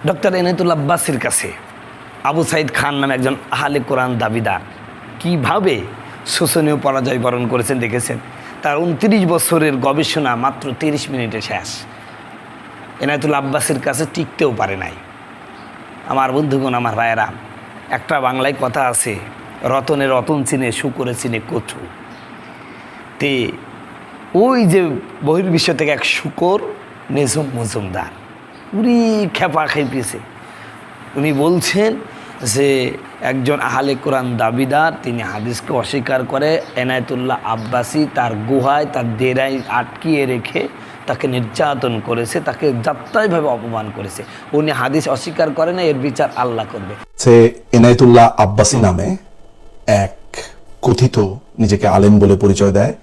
Doctor Enayetullah আব্বাসীর কাছে আবু সাইদ খান নামে একজন আহলে কোরআন দাবিদার কীভাবে শোষণীয় পরাজয় বরণ করেছেন দেখেছেন। তার 29 বছরের গবেষণা মাত্র 30 মিনিটে শেষ। এনায়েতুল্লাহ আব্বাসীর কাছে টিকতেও পারে নাই। আমার বন্ধুগণ, আমার ভাইয়েরা, একটা বাংলায় কথা আছে, রতনে রতন চিনে শুকরে চিনে কচু। তে ওই যে বহির্বিশ্ব থেকে এক শুকর নিঝুম মজুমদার উনি খেপা খেপিয়েছে। উনি বলছেন যে একজন আহলে কোরআন দাবিদার, তিনি হাদিসকে অস্বীকার করে, এনায়েতুল্লাহ আব্বাসী তার গুহায় তার ডেরায় আটকিয়ে রেখে তাকে নির্যাতন করেছে, তাকে যাত্রাইভাবে অপমান করেছে। উনি হাদিস অস্বীকার করে না, এর বিচার আল্লাহ করবে। সে এনায়েতুল্লাহ আব্বাসী নামে এক কথিত নিজেকে আলেম বলে পরিচয় দেয়,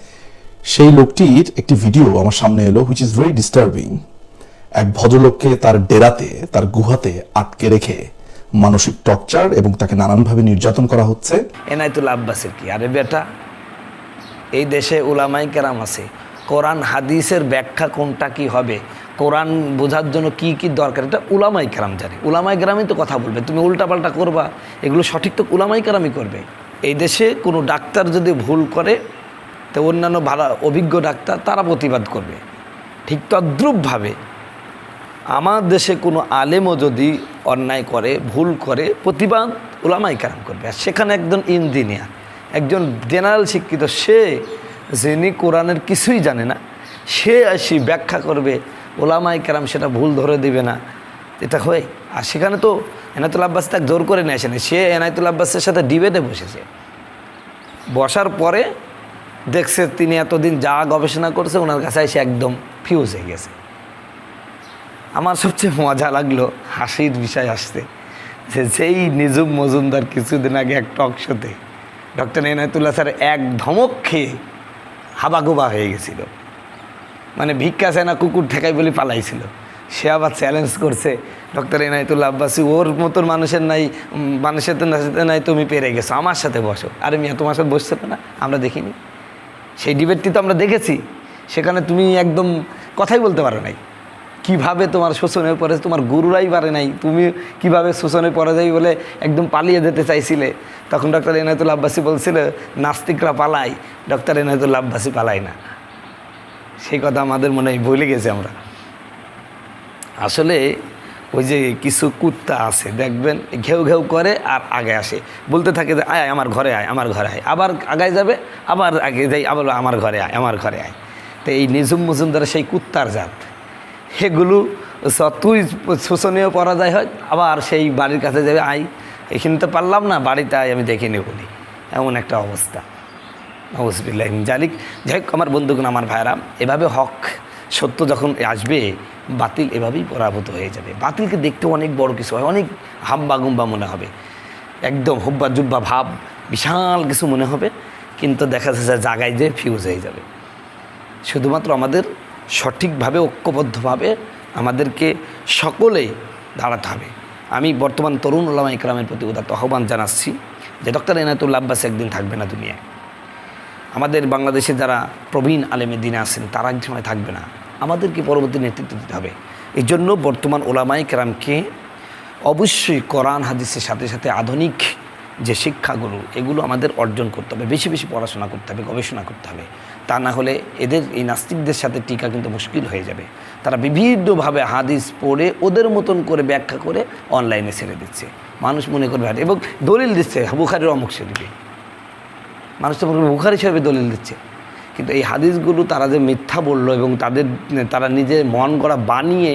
সেই লোকটির একটি ভিডিও আমার সামনে এলো, হুইচ ইজ ভেরি ডিস্টার্বিং। এক ভদ্রলোককে তার ডেরাতে, তার গুহাতে আটকে রেখে মানসিক টর্চার এবং তাকে নানানভাবে নির্যাতন করা হচ্ছে। এনায়েতুল্লাহ আব্বাসীর কি? আরে বেটা, এই দেশে উলামাই কেরাম আছে, কোরআন হাদিসের ব্যাখ্যা কোনটা কি হবে, কোরআন বোঝার জন্য কি কি দরকার, এটা উলামাই কেরাম জানে। উলামাই কেরামই তো কথা বলবে, তুমি উল্টাপাল্টা করবা, এগুলো সঠিক তো উলামাই কেরামই করবে। এই দেশে কোনো ডাক্তার যদি ভুল করে, তো অন্যান্য ভালো অভিজ্ঞ ডাক্তার তারা প্রতিবাদ করবে। ঠিক তদ্রূপভাবে আমার দেশে কোনো আলেমও যদি অন্যায় করে, ভুল করে, প্রতিবাদ উলামাই কেরাম করবে। আর সেখানে একজন ইঞ্জিনিয়ার, একজন জেনারেল শিক্ষিত, সে যিনি কোরআনের কিছুই জানে না, সে আসি ব্যাখ্যা করবে, ওলামাই কেরাম সেটা ভুল ধরে দিবে না, এটা হয়। আর সেখানে তো এনায়েতুল্লাহ আব্বাস তাকে জোর করে নিয়ে আসেনি, সে এনায়েতুল্লাহ আব্বাসের সাথে ডিবেটে বসেছে। বসার পরে দেখছে তিনি এতদিন যা গবেষণা করছে ওনার কাছে এসে একদম ফিউজ হয়ে গেছে। আমার সবচেয়ে মজা লাগলো, হাসির বিষয় আসছে, যে যেই নিঝুম মজুমদার কিছুদিন আগে এক টক শোতে ডক্টর এনায়েতুল্লাহ স্যার এক ধমক খেয়ে হাবাগোবা হয়ে গেছিল, মানে ভিক্ষা চায় না কুকুর ঠেকাই বলে পালাইছিল, সে আবার চ্যালেঞ্জ করছে ডক্টর এনায়েতুল্লাহ আব্বাসী, ওর মতন মানুষের সাথে নাই, তুমি পেরে গেছো, আমার সাথে বসো। আরে মিয়া, তোমার সাথে বসছিল না? আমরা দেখিনি? সেই ডিবেটটি তো আমরা দেখেছি, সেখানে তুমি একদম কথাই বলতে পারো নাই। কিভাবে তোমার শোষণে পড়ে, তোমার গুরুরাই পারে নাই, তুমি কিভাবে শোষণে পড়ে যাই বলে একদম পালিয়ে যেতে চাইছিলে। তখন ডক্টর এনায়েতুল্লাহ আব্বাসী বলছিল, নাস্তিকরা পালায়, ডক্টর এনায়েতুল্লাহ আব্বাসী পালায় না। সেই কথা আমাদের মনে হয় ভুলে গেছি আমরা। আসলে ওই যে কিছু কুত্তা আছে দেখবেন, ঘেউ ঘেউ করে আর আগে আসে, বলতে থাকে যে আয় আমার ঘরে আয়, আমার ঘরে আয়, আবার আগায় যাবে, আবার আগে যাই, আবার আমার ঘরে আয়, আমার ঘরে আয়। তো এই নিঝুম মজুমদার সেই কুত্তার জাত, এগুলো যতই শোষণীয় পরাজয় হয় আবার সেই বাড়ির কাছে যাবে, আই এখানে তো পারলাম না, বাড়িতে আয় আমি দেখে নেব বলি, এমন একটা অবস্থা। নওয়াজবিল্লাহ জালিক। যাই হোক আমার বন্ধুগণ, আমার ভাইরা, এভাবে হক সত্য যখন আসবে, বাতিল এভাবেই পরাভূত হয়ে যাবে। বাতিলকে দেখতে অনেক বড় কিছু হয়, অনেক হাম্বা গুম্বা মনে হবে, একদম হুব্বা জুব্বা ভাব, বিশাল কিছু মনে হবে, কিন্তু দেখা যাচ্ছে জায়গায় যে ফিউজ হয়ে যাবে। শুধুমাত্র আমাদের সঠিকভাবে ঐক্যবদ্ধভাবে আমাদেরকে সকলেই দাঁড়াতে হবে। আমি বর্তমান তরুণ ওলামা ইকরামের প্রতি উদাত্ত আহ্বান জানাচ্ছি যে ডক্টর এনায়েতুল্লাহ আব্বাসী একদিন থাকবে না দুনিয়ায়। আমাদের বাংলাদেশে যারা প্রবীণ আলেমে দিনে আছেন তারা এক সময় থাকবে না, আমাদেরকে পরবর্তী নেতৃত্ব দিতে হবে। এই জন্য বর্তমান ওলামা ইকরামকে অবশ্যই কোরআন হাদিসের সাথে সাথে আধুনিক যে শিক্ষাগুলো, এগুলো আমাদের অর্জন করতে হবে, বেশি বেশি পড়াশোনা করতে হবে, গবেষণা করতে হবে। তা না হলে এদের এই নাস্তিকদের সাথে টিকা কিন্তু মুশকিল হয়ে যাবে। তারা বিভিন্নভাবে হাদিস পড়ে ওদের মতন করে ব্যাখ্যা করে অনলাইনে ছেড়ে দিচ্ছে, মানুষ মনে করবে, এবং দলিল দিচ্ছে বুখারীর অমুক শরীফে, মানুষ তো বুখারী শরীফে দলিল দিচ্ছে। কিন্তু এই হাদিসগুলো তারা যে মিথ্যা বললো এবং তারা নিজের মন গড়া বানিয়ে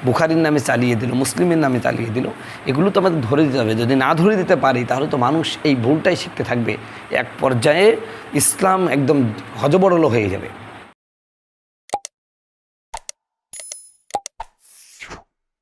বুখারীর নামে চালিয়ে দিল, মুসলিমের নামে চালিয়ে দিল, এগুলো তো আমাদের ধরে দিতে হবে। যদি না ধরে দিতে পারি তাহলে তো মানুষ এই ভুলটাই শিখতে থাকবে, এক পর্যায়ে ইসলাম একদম হযবরল হয়ে যাবে।